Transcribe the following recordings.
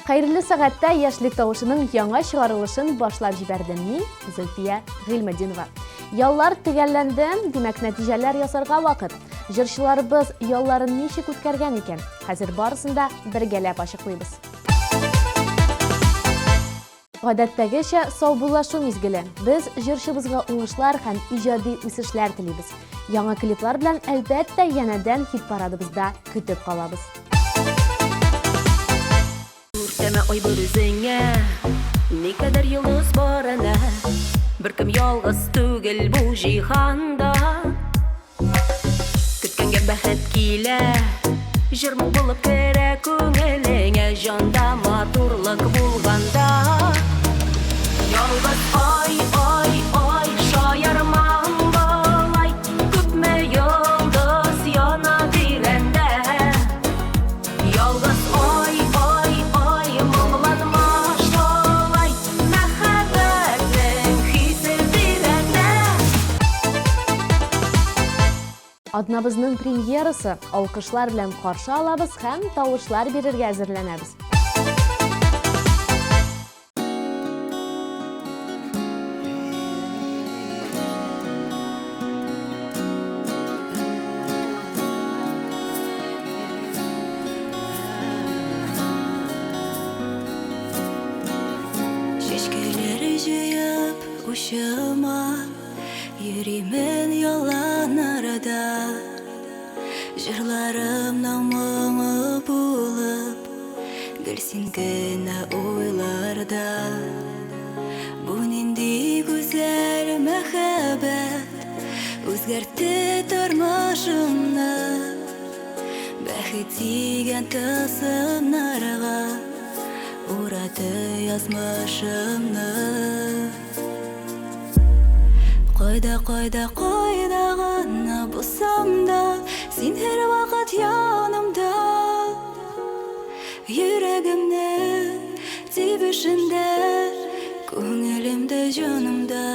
Хайырлы сәгатьтә Яшьлек тавышының яңа чыгарылышын башлап җибәрдем мин, Зөлфия Гыйльметдинова. Яллар төгәлләнде, димәк нәтиҗәләр ясарга вакыт. Җырчыларыбыз ялларын ничек үткәргән икән? Хәзер барысында бергәләп ачыклыйбыз. Гадәттәгечә саубуллашу мизгеле. Без җырчыбызга уңышлар һәм иҗади үсешләр телибез. Яңа клиплар белән әлбәттә янәдән хит-парадыбызда көтеп калабыз. Үртәмә ай бер үзеңә, ни кадәр йолдыз бар әнә, беркем ялгыз түгел бу җиһанда. Көткәнгә бәхет килә, җырмы булып керә күңелеңә, җанда матурлык булганда. Ялгыз ай, ай, ай, шаярмам болай, күпме йолдыз яна тирәндә. Ялгыз ай, ай, ай, моңланма шулай, мәхәббәтең хисе тирәндә. Однобызның премьерасы алкышлар белән каршы алабыз һәм тавышлар бирергә әзерләнәбез. Ушыма йөримен ялан арада, җырларымның моңы булып, гел син генә уйларда. Бу нинди гүзәл мәхәббәт, үзгәртте тормышымны, бәхет тигән тылсымнарга урады язмышымны. Кайда, кайда, кайда гына булсам да, син һәр вакыт янымда. Йөрәгемнең тибешендә, күңелемдә, җанымда.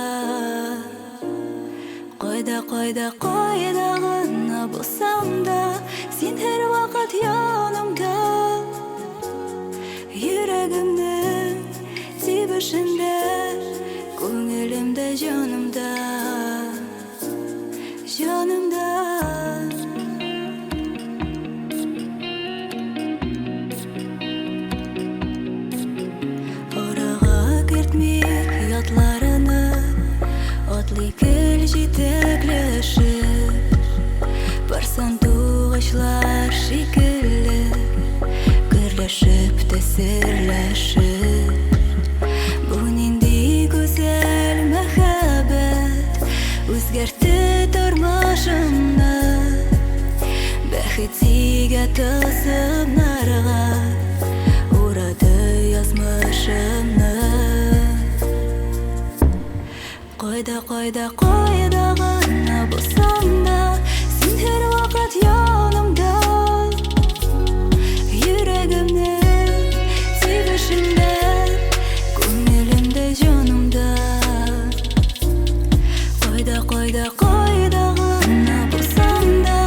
Кайда, кайда, кайда гына булсам да, син һәр вакыт янымда. Йөрәгемнең тибешендә, күңелемдә, җанымда. Җанымда. Арага кертмик ятларыны, атлый гел җитәкләшеп, барсан тугычлар шикелле, гөрләшеп тәсерләшеп. Бу нинди гүзәл мәхәббәт, үзгәртте тормышымны, бәхет тигән тылсымнарга урады язмышымны. Кайда, кайда, кайда гына булсам да, син һәр вакыт янымда. Йөрәгемнең тибешендә, күңелемдә, җанымда. Кайда, кайда, кайда гына булсам да,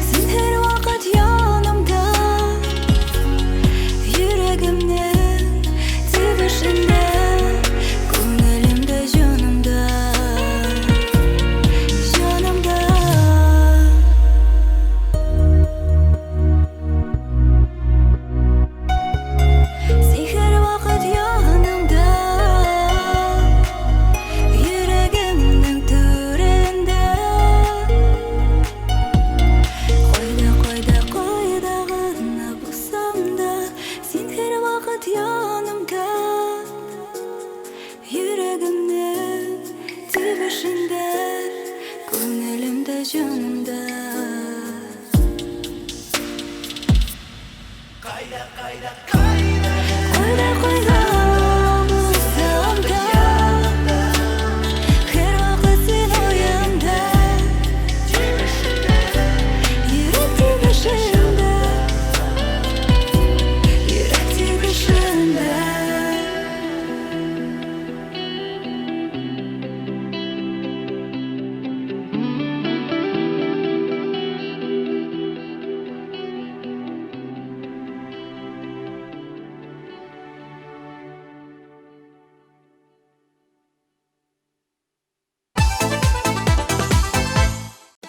син һәр вакыт янымда. Йөрәгемнең тибешендә, күңелемдә, җанымда.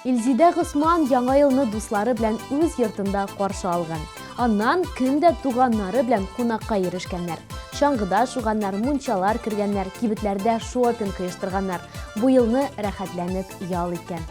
Илзидә Госман яңа елны дуслары белән үз йортында каршы алган. Аннан көндә туганнары белән кунакка ирешкәннәр. Чаңгыда шуганнар, мунчалар кергәннәр, кибетләрдә шопинг оештырганнар. Бу елны рәхәтләнеп ял иткән.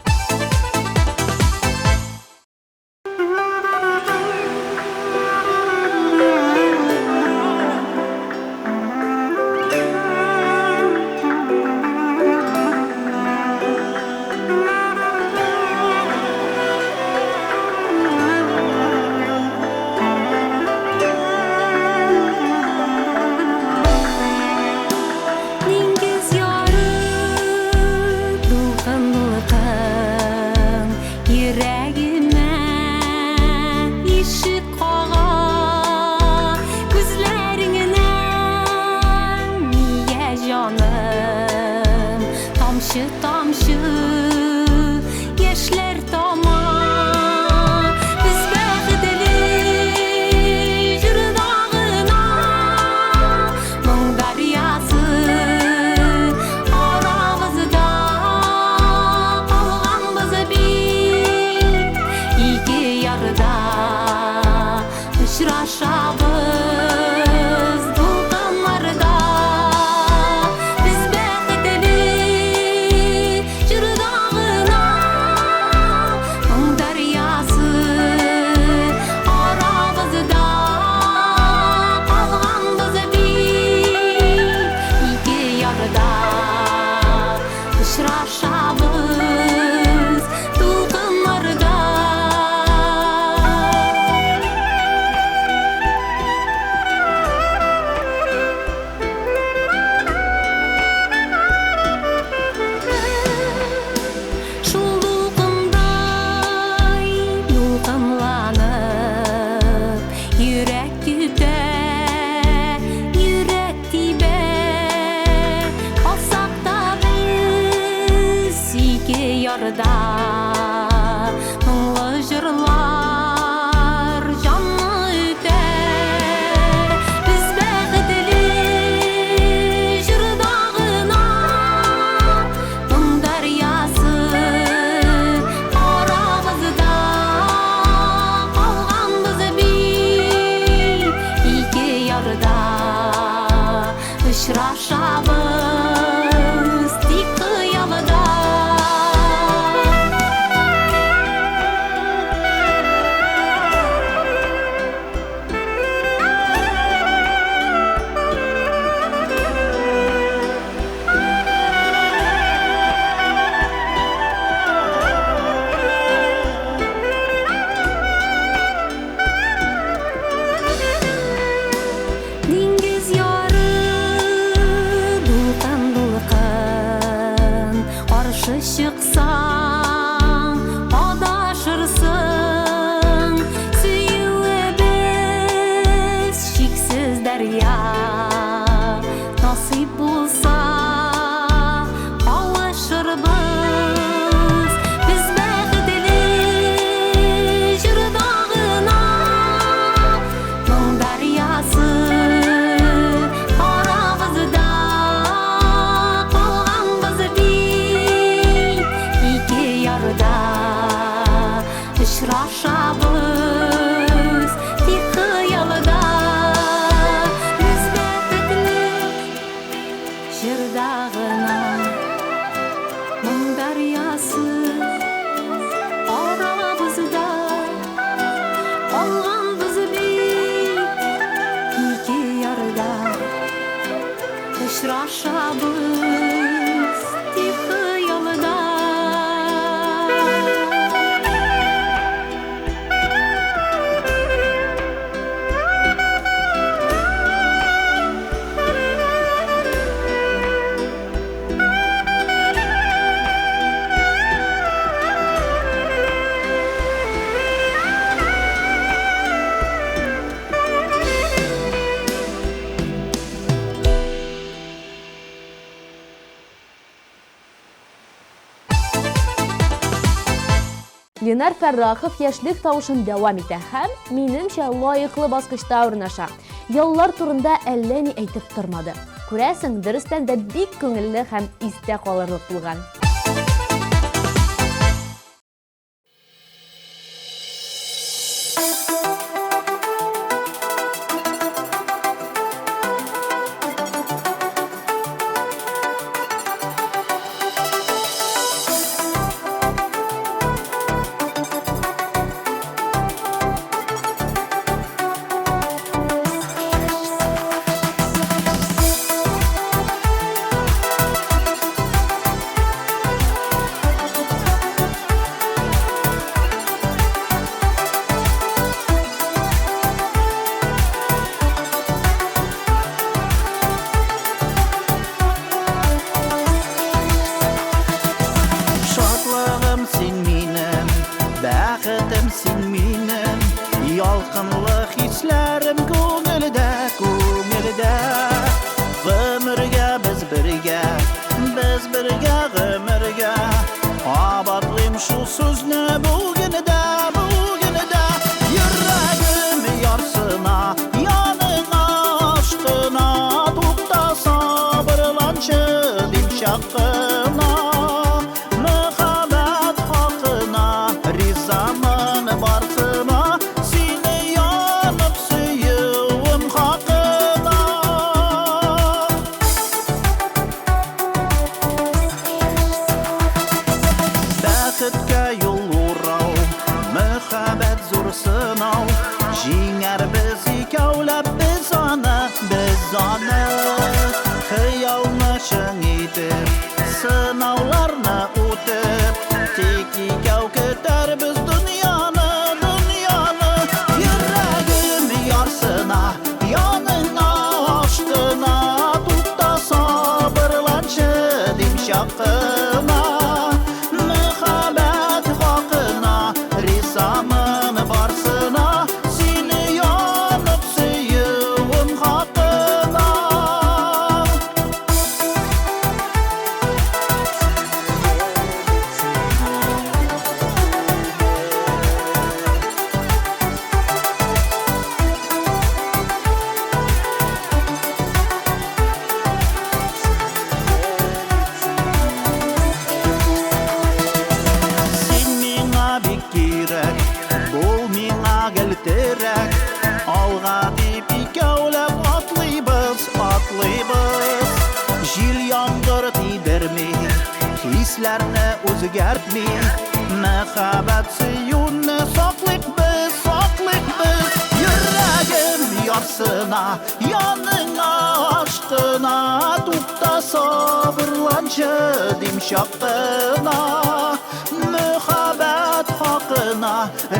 Линар Фәррахов яшьлек тавышын дәвам итә һәм минемчә лаеклы баскычта урнаша. Яллар турында әллә ни әйтеп тормады. Күрәсең, дөрестән дә бик күңелле һәм истә калырлык булган. şu sözünü bugün de yüreğim yarsına yanına aşkına tukta sabırlançı dimşakına muhabbet hakkına rizamın barsına seni yanıp süyüğüm hakkına бәхеткә юл урау мөхәббәт зур сынау җиңәр без икәүләп без аны хыялны чын итеп сынауларны үтеп тик икәү көтәрбез дөньяны йөрәгем ярсына яныңа аштына тукта сабырланчы димшакына muhabbet hakkına rizamın varsına seni yanıp süyüğüm hakkına Sen ming'a bik kirek, bul ming'a gelterek Alğa dip ikәүләп атлыйбыз Җил яңгыр тидерми, хисләрне үзгәртми Мәхәббәт сөюне саклыйк без Йөрәгем ярсына, яныңа аштына Тукта сабырланчы димшакына Muhabbet hakkına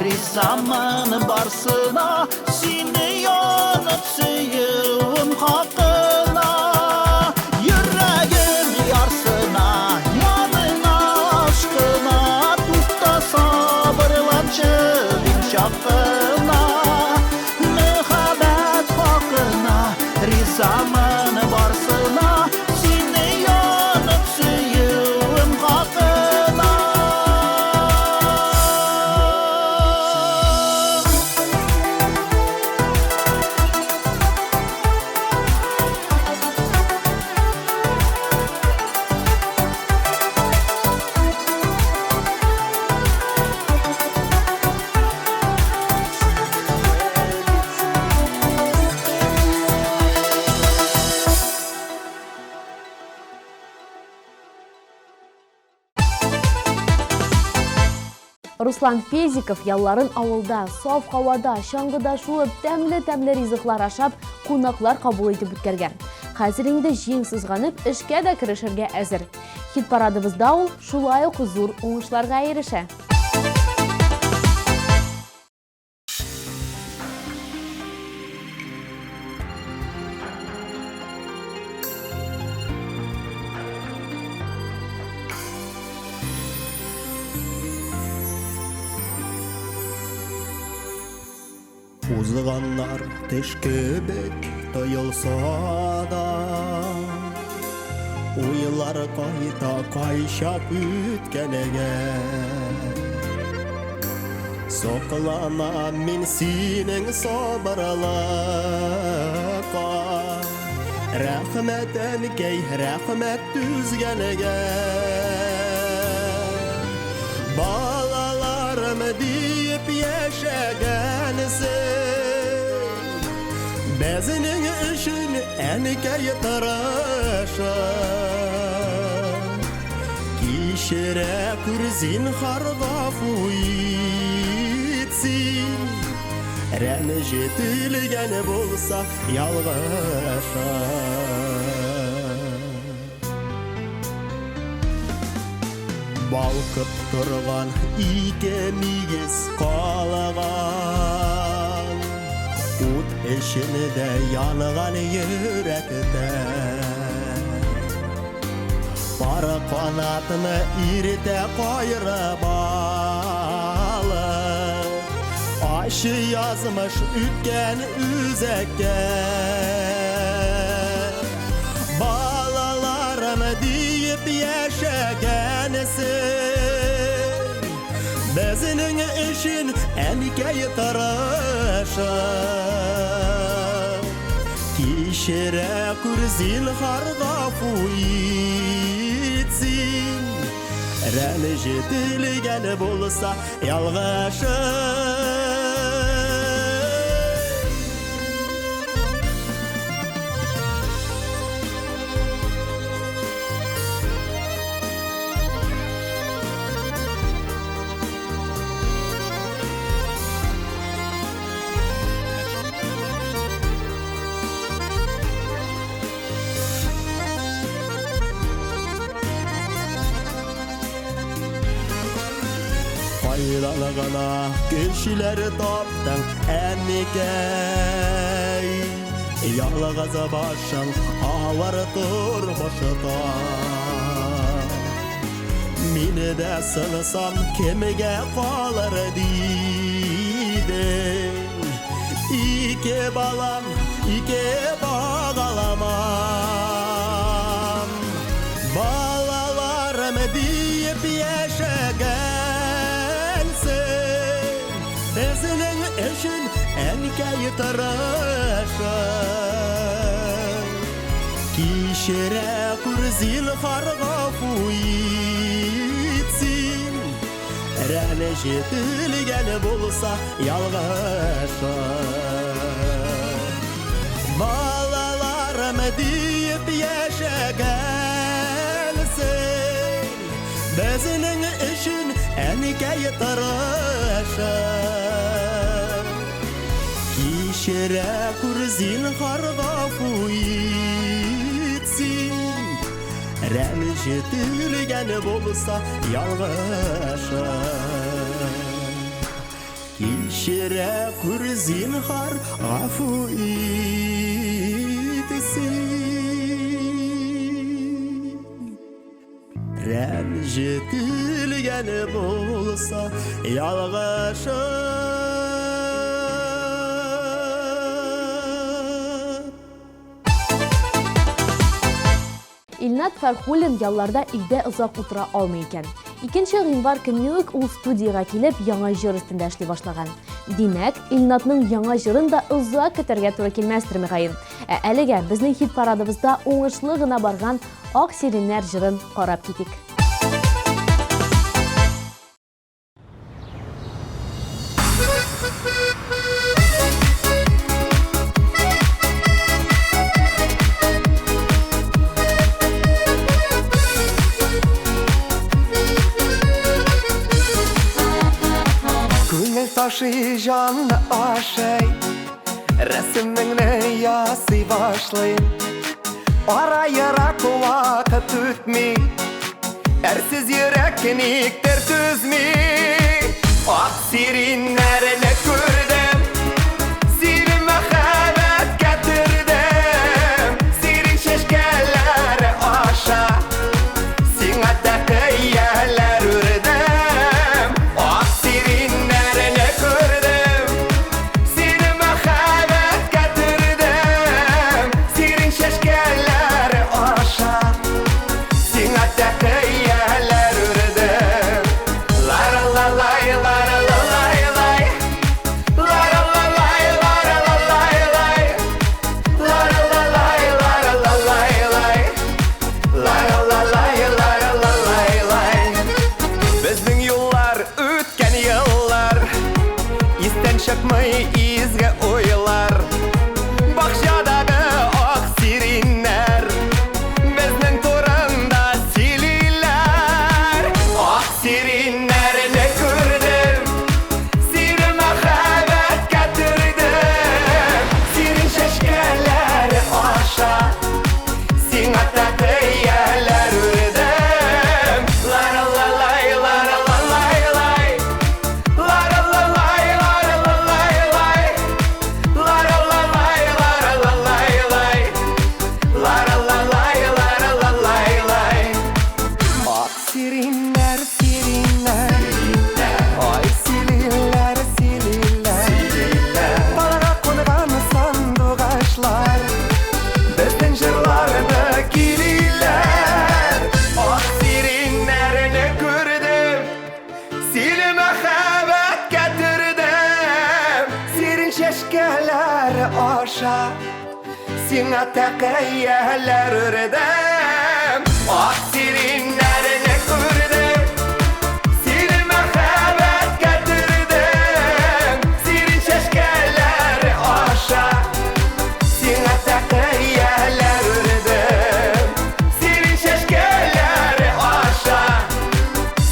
rizamın varsına seni yanıp süyüğüm hakkına yüreğim yarsına yanına aşkına tutta sabırlançı dimşakına muhabbet hakkına rizamın varsına seni yanıp süyüğüm hakkına Руслан Фейзиков ялларын авылда, саф һавада, чаңгыда шуып, тәмле ризыклар ашап, кунаклар кабул итеп үткәргән. Хәзер инде җиң сызганып, эшкә дә керешергә әзер. Хит-парадыбызда ул шулай ук зур уңышларга ирешә. Узганнар төшкебек тоелса да уйлар кайта кайшап үткәнегә сокланам мин синең сабырлыкка рәхмәт әнкәй рәхмәт түзгәнегә балаларым дип яшәгәнсең Безнең өчен әнкәй тырыша Кичерә күр зинһар гафу итсин Рәнҗетелгән булса ялгыша Балкып торган ике мигез калаган Ут эчендә янган йөрәктә Пара канатны иртә кайрып алып Ачы язмыш үткән үзәккә Балаларым дип яшәгәнсең әнекәй тырышы кешірә күрзил харға фуитсин рәні жетілгені болса ялғашы Faydalı gana kişileri taptın әнекәй Ялғаза башың алар тұрмышыда Мені де сынысам кемеге қалар дейдің Ике балам, ике бағаламам Балаларым дейіп ешеген Безінің үшін әнекәй тырышы Кешірә күрзил харға фуитсин Рәні жетілгені болса ялғашы Балаларым дейіп ешегенсің Безінің үшін әнекәй тырышы Кешірә күрзил харға фуитсин Рәні жетілгені болса ялғашы Кешірә күрзил харға фуитсин Рәні жетілгені болса ялғашы Илнат Фархуллин ялларда илдә озак утыра алмый икән. 2 гыйнвар көнне үк ул студияга килеп яңа җыр өстендә эшли башлаган. Димәк, Илнатның яңа җырын да озак көтәргә туры килмәстер мөгаен. Әлегә безнең хит-парадыбызда уңышлы гына барган Ак сиреннәр җырын карап китик. Taşı canlı aşey Resimini yasıy başlayın Arayırak vakit ütmi Ersiz yürek niktir tüzmi Ak sirinlerini kürdüm Sirime xevet getirdim Sirin şeşkeleri aşa Sinete kıyyeler ürdüm Ak sirinlerini kürdüm Sirime xevet getirdim Sirin şeşkeleri aşa Sinete kıyyeler ürdüm Lara la lay lara la lay lay Lara la lay lara la lay lay Lara la lay lara la lay lay Lara la lay lara la lay lay Bizning yollar ötken yıllar İsten çıkmay izge oylar Bakşadadı ak sirinler Bizning torunda sililer Ak sirinlerini kürdüm Sirime xevet getirdim Sirin şeşkeleri aşa Sinete kıyyeler ürdüm Lara la lay lara la lay lay Lara la lay lara la lay lay Lara la lay lara la lay lay Lara la lay lara la lay lay Ak sirinler sirinler Ay sililler sililler Dalaga konugan sandık ağaçlar Bizden jırlarını kililler Ak sirinlerini kürdüm Silime xevet getirdim Сиңа тәкәйяләр үрдем Ак сириннәрне күрдем Сине мәхәббәт кәтердем Сирин чәшкәләр аша Сиңа тәкәйяләр үрдем Сирин чәшкәләр аша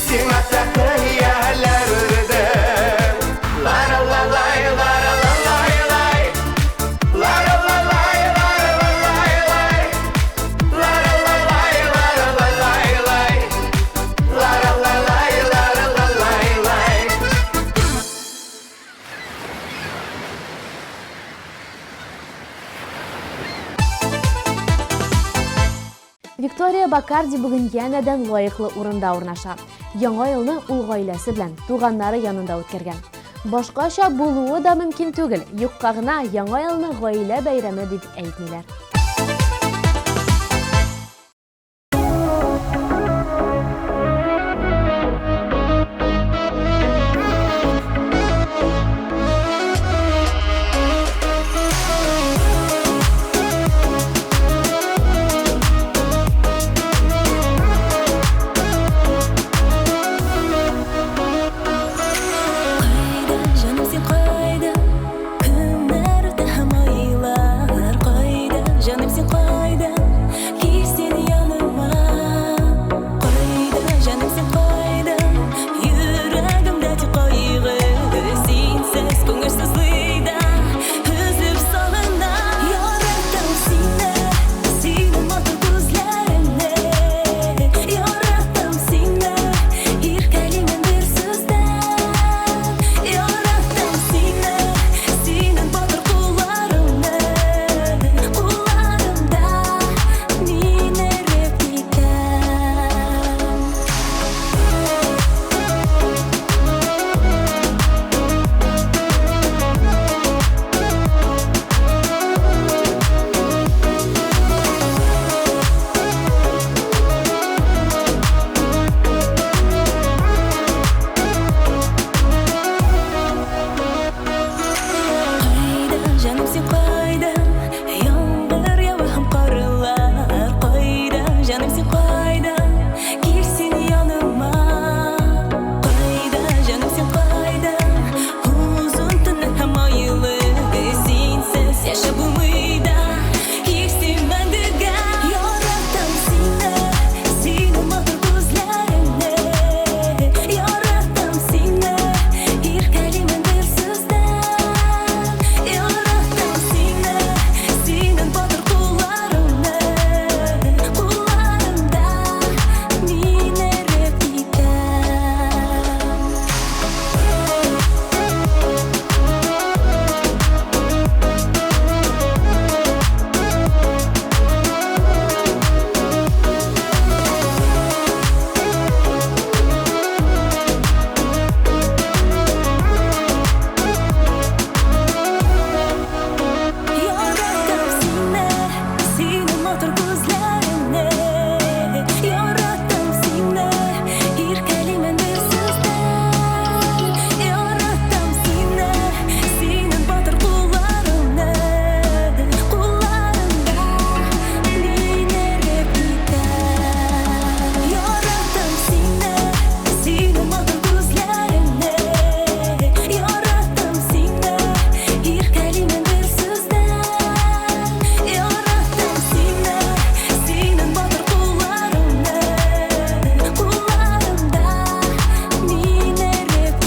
Сиңа тәкәйяләр үрдем Ла-ла-ла-лай, ла-ла-ла-лай-лай Ла-ла-ла-лай, ла-ла-ла-лай-лай Ла-ла-ла-лай, ла-ла-ла-лай-лай Ла-ла-ла-лай, ла-ла-ла-лай-лай Виктория Бакарди бүген янәдән лайыклы урында урнаша. Яңа елны ул гаиләсе белән, туганнары янында үткәргән. Башкача булуы да мөмкин түгел. Юкка гына яңа елны гаилә бәйрәме дип әйтмиләр. Кайда, жаным сен кайда? Көннәр үтә һәм айлар кайда? Жаным сен кайда? Кил син яныма. Кайда, жаным сен кайда? Йөрәгемдә тик кайгы, синсез күңел сызлыйда. Үзеп сагына, яратам сине, синең матур күзләреңне. Яратам сине, иркәлимен бер сүздән. Яратам сине, синең батыр кулларыңны. Кулларымда мин эреп Кайда, жаным сен кайда? Яңгыр ява һәм карлар кайда? Жаным сен кайда? Кил син яныма. Кайда, жаным сен кайда? Узын төнне һәм айлы, синсез яшәп булмыйда. Кил син мәңгегә. Яратам сине, синең матур күзләреңне. Яратам сине, иркәлимен бер сүздән. Яратам сине, синең батыр кулларыңны. Кулларымда мин эреп Яратам сине, синең матур күзләреңне. Яратам сине, иркәлимен бер сүздән. Яратам сине, синең батыр кулларыңны. Кулларымда мин эреп Яратам сине, синең матур күзләреңне. Яратам сине, иркәлимен бер сүздән. Яратам сине, синең батыр кулларыңны. Кулларымда мин эреп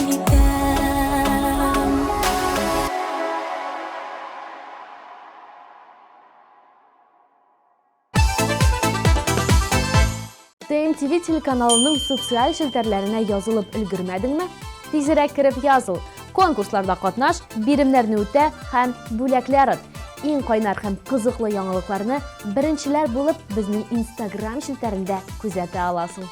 ТМТV телеканалының социаль челтәрләренә язылып өлгермәдеңме? Тизрәк кереп языл. Конкурсларда катнаш, биремнәрне үтә һәм бүләкләр от. Иң кайнар һәм кызыклы яңалыкларны беренчеләр булып безнең Instagram челтәрендә күзәтә аласың.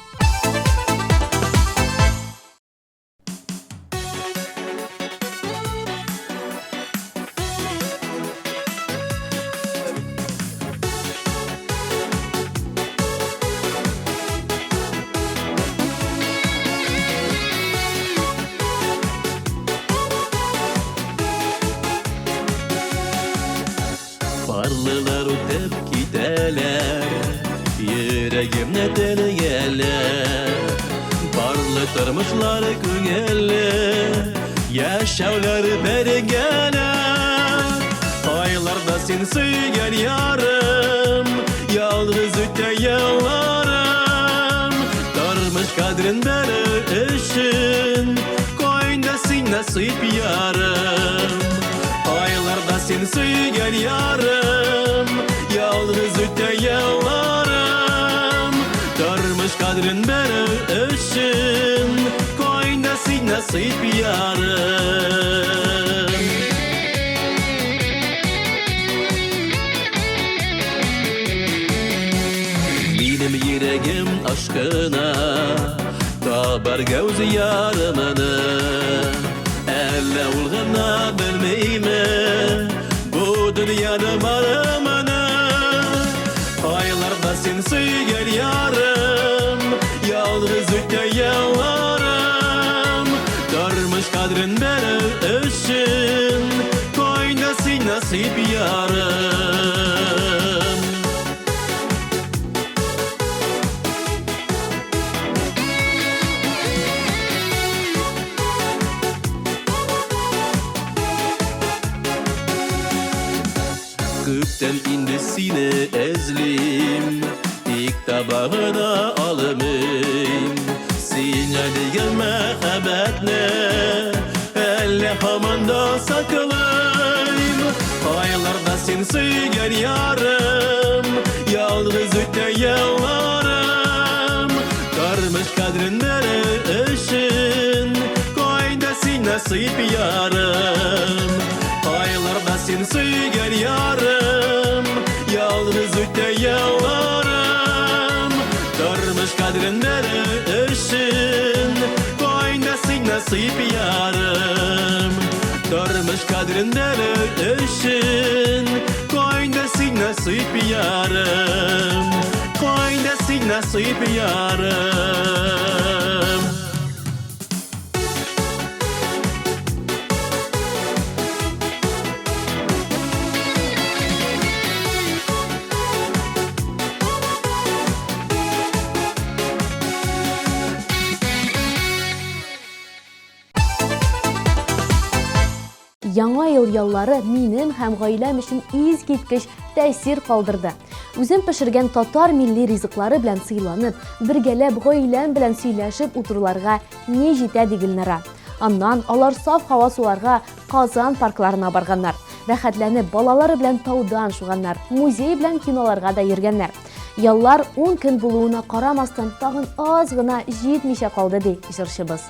Барлылар Yıllar ötüp gideler, yüreğimne delgeler. Barlı tırmışlar köngelle, yaşavlar bergeler. Aylarda sen söygen yarım, yalnız öte yıllarım. Darmış kadrin beri işin, koyunda sen nasip yarım. Aylarda sen söygen yarım, yalnız öte yıllarım. Darmış kadrin beri işin, koyunda sen nasip yarım. Benim yüreğim aşkına tabar göz yarımını. Elle ulğına bilmeyim bu dünyanın varımını. Aylarda sen söygen yarım, yalnız öte yıllarım. Darmış kadrin beri işin, koyna sen nasip yarım. Gökten indi seni ezlim, ilk tabağına alımım. Sine diyen mehabbetle, elle hamanda saklayım. Aylarda sen söygen yarım, yalnız öte yıllarım. Darmış kadrin beri işin, koyda sen nasip yarım. Aylarda sen söygen yarım, yalnız öte yıllarım. Darmış kadrin beri işin, koyda sen nasip yarım. Darmış kadrin beri işin, koyda sen nasip yarım. Koyda sen nasip yarım. Яңа ел яллары минем һәм гаиләм өчен искиткеч тәэсир калдырды. Үзем пешергән татар милли ризыклары белән сыйланып, бергәләп гаиләм белән сөйләшеп утыруларга не җитә ди Гөлнара. Аннан алар саф һава суларга Казан паркларына барганнар. Рәхәтләнеп балалары белән таудан шуганнар, музей белән киноларга да йөргәннәр. Яллар 10 көн булуына карамастан тагын аз гына җитмичә калды ди җырчыбыз.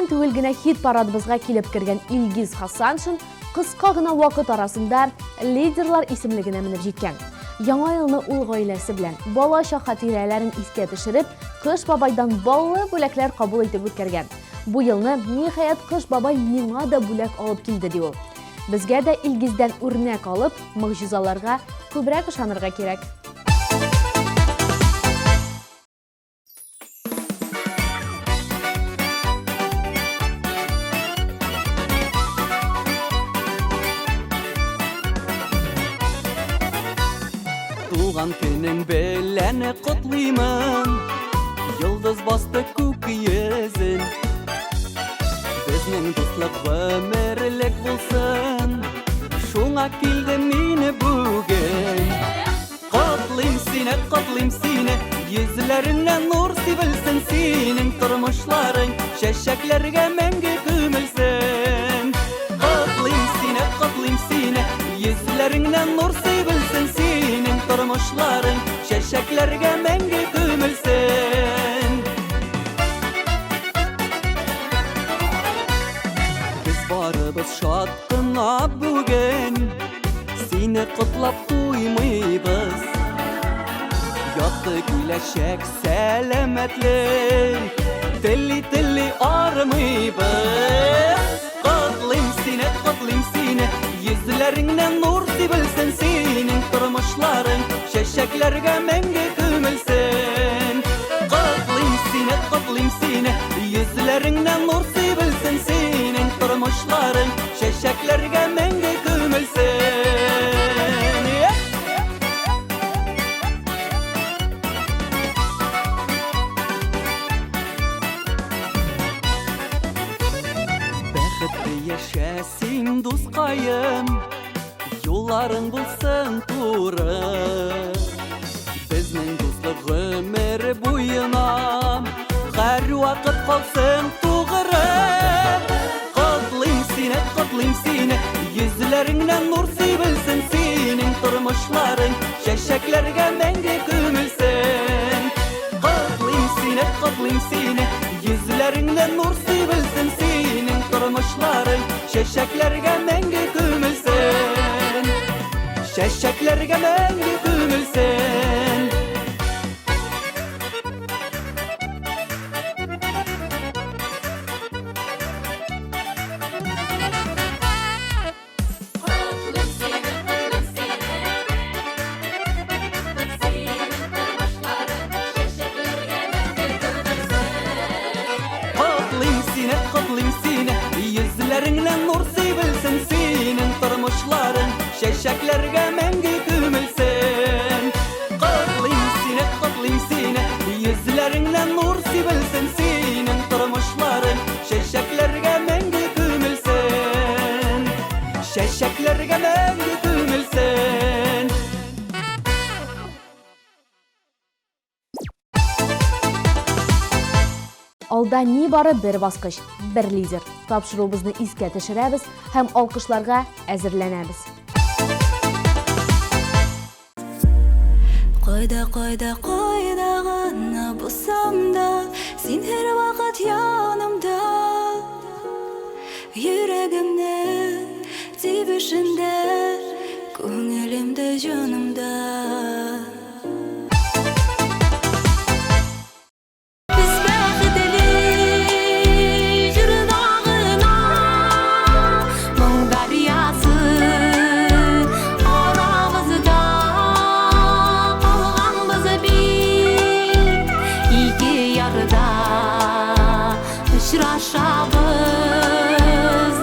түгел генә хит-парадыбызга килеп кергән Илгиз Хасаншин кыска гына вакыт арасында лидерлар исемлегенә менеп җиткән. Яңа елны ул гаиләсе белән балачак хатирәләрен искә төшереп, Кыш бабайдан баллы бүләкләр кабул итеп үткәргән. Бу елны ниһаять Кыш бабай миңа да бүләк алып килде ди ул. Безгә дә Илгиздән үрнәк алып, могҗизаларга күбрәк ышанырга кирәк. Туган көнең белән котлыймын, йолдыз басты күк йөзен. Безнең дуслык гомерлек булсын, шуңа килдем мин бүген. Котлыйм сине, йөзләреңнән нур сибелсен, синең тормышларың чәчәкләргә мәңге күмелсен. Котлыйм сине, йөзләреңнән нур сибелсен, синең тормышларың чәчәкләргә мәңге күмелсен. Без барыбыз шат кына бүген, сине котлап туймыйбыз. Якты киләчәк сәламәтлек, телли армыйбыз. Котлыйм сине, йөзләреңнән нур сибелсен, синең тормышларың чәчәкләргә мәңге күмелсен. Котлыйм сине, йөзләреңнән нур сибелсен, синең тормышларың чәчәкләргә мәңге күмелсен. Бәхетле яшәсин дускаем, юлларың булсын туры. Безнең дуслык гомер буена һәр вакыт калсын тугры. Котлыйм сине, йөзләреңнән нур сибелсен, синең тормышларың чәчәкләргә мәңге күмелсен. Котлыйм сине, йөзләреңнән нур сибелсен, синең тормышларың чәчәкләргә мәңге күмелсен. Чәчәкләргә мәңге күмелсен. Котлыйм сине, йөзләреңнән нур сибелсен, синең тормышларың чәчәкләргә мәңге күмелсен. Котлыйм сине, йөзләреңнән нур сибелсен, синең тормышларың чәчәкләргә мәңге күмелсен. Чәчәкләргә мәңге күмелсен. Алда ни бары бер баскыч, бер лидер. Тапшыруыбызны искә төшерәбез һәм алкышларга әзерләнәбез. Кайда гына булсам да, син һәр вакыт янымда. Йөрәгемнең тибешендә, күңелемдә, җанымда. Очрашабыз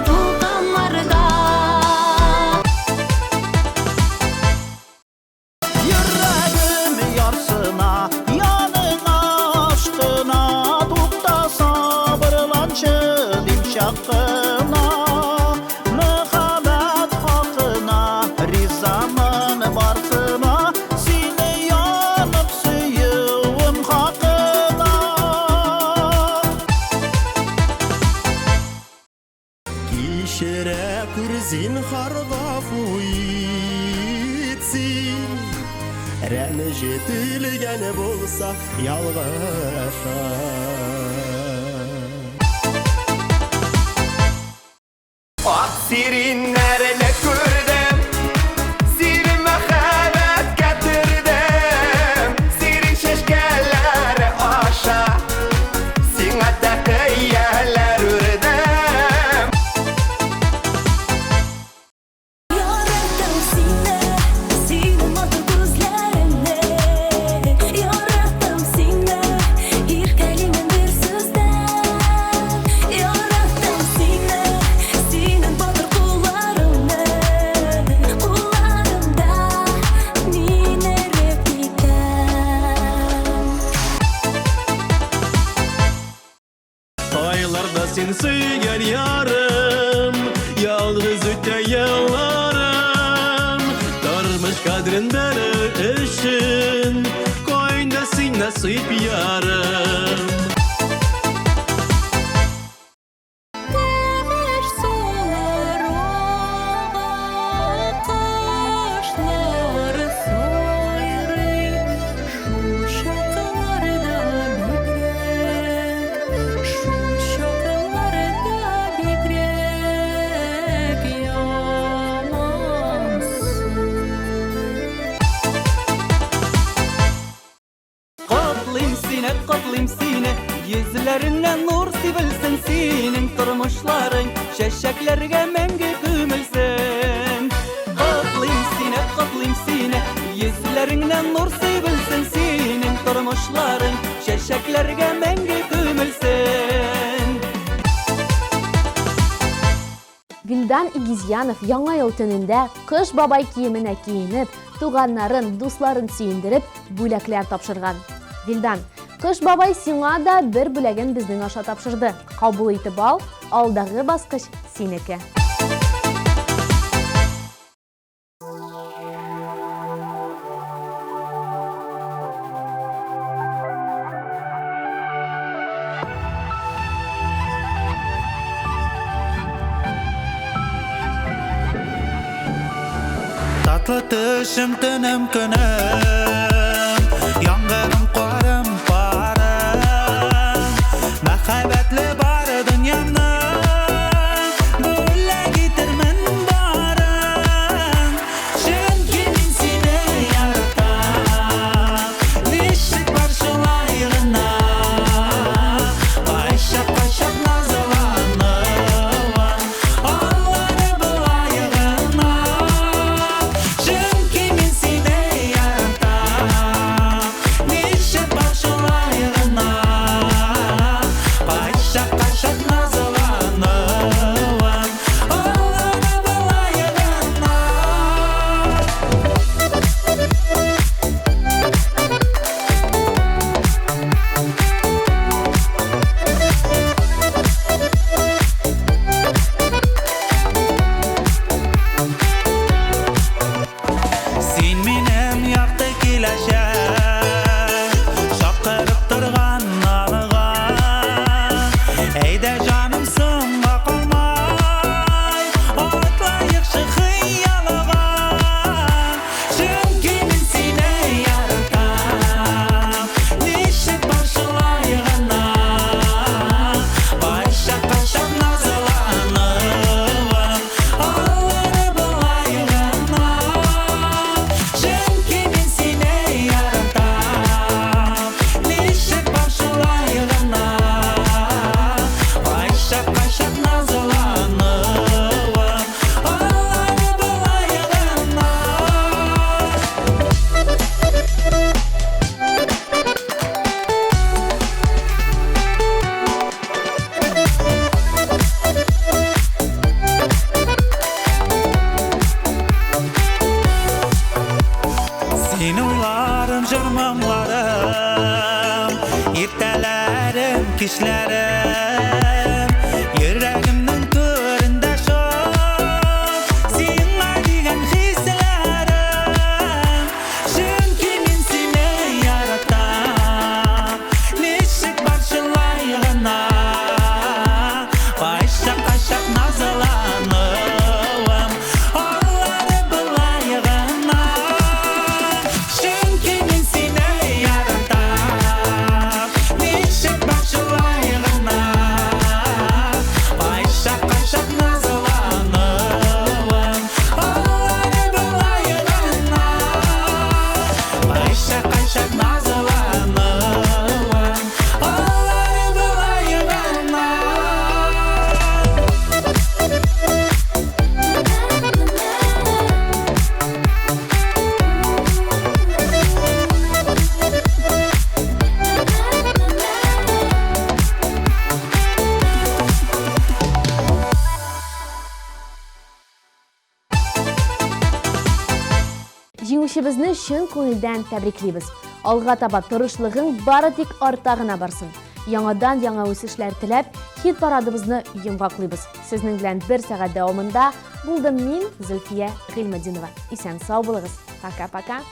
дулкыннарда. Йөрәгем ярсына, яныңа ашкына, тукта сабырланчы дим чакына. Мөхәббәт хакына, ризамын барсына, сине янып сөюем хакына. Кичерә күрзин харгафу итсин, рәнҗетелгән булса ялгыша. Ак сиринләрне күрдем, сирин мәхәббәт кәтердем, сирин чәчкәләре аша, сиңа тәкъияләр үрдем. Яратам сине, синең матур күзләреңне. Яратам сине, иркәлиңнән бер сүздән. Яратам сине, синең батыр кулларыңны. Кулларыңда мине репикам. Aylarda sen сөйгән ярым, ялгыз үтә елларым. Тормыш кадрен бәрер өчен, кайда син насыйп ярым. Темир сулар кашлары сойрый, шушакаларда бигрәк ямансың. Котлыйм сине, йөзләреңнән нур сибелсен, синең тормышларың чәчәкләргә мәңге күмелсен. Котлыйм сине, йөзләреңнән нур сибелсен, синең тормышларың чәчәкләргә мәңге күмелсен. Гөлдан Игизянов яңа ел төнендә кыш бабай киеменә киенеп, туганнарын, дусларын сөендереп, бүләкләр тапшырган. Гөлдан, кыш бабай сиңа да бер бүләген безнең аша тапшырды. Кабул итеп ал, алдагы баскыч синеке. Татлы төшем төнем көнем, яңгырым карым парым, мәхәббәтле бар дөньямны бүләк итермен барым. Чөнки мин сине яратам, ничек бар шулай гына, кайчак назланып, алланы былай гына. Чөнки мин сине яратам, ничек бар шулай гына, кайчак назланып, алланы былай гына. Син минем якты киләчәк, шакырып торган алыга. Әйдә җаным соңга калмай, атлаешчы хыялга. Чөнки мин сине яратам, ничек бар шулай гына, кайчак назланып, алланы былай гына. Чөнки мин сине яратам, ничек бар шулай гына, кайчак назланып, алланы былай гына. Син уйларым, җырмаңларым, иртәләрем, кичләрем, йөрәгемнең түрендә шат, сиңа дигән хисләрем. Чөнки мин сине яратам, ничек бар шулай гына, кайчак назланып, алланы былай гына. Чөнки мин сине яратам, ничек бар шулай гына, Җиңүчебезне чын күңелдән тәбриклибез. Алга таба тырышлыгың бары тик арта гына барсын. Яңадан яңа үсешләр теләп, хит-парадыбызны йомгаклыйбыз. Сезнең белән 1 сәгать дәвамында булдым мин, Зөлфия Гыйльметдинова. Исән сау булыгыз. Пока-пока.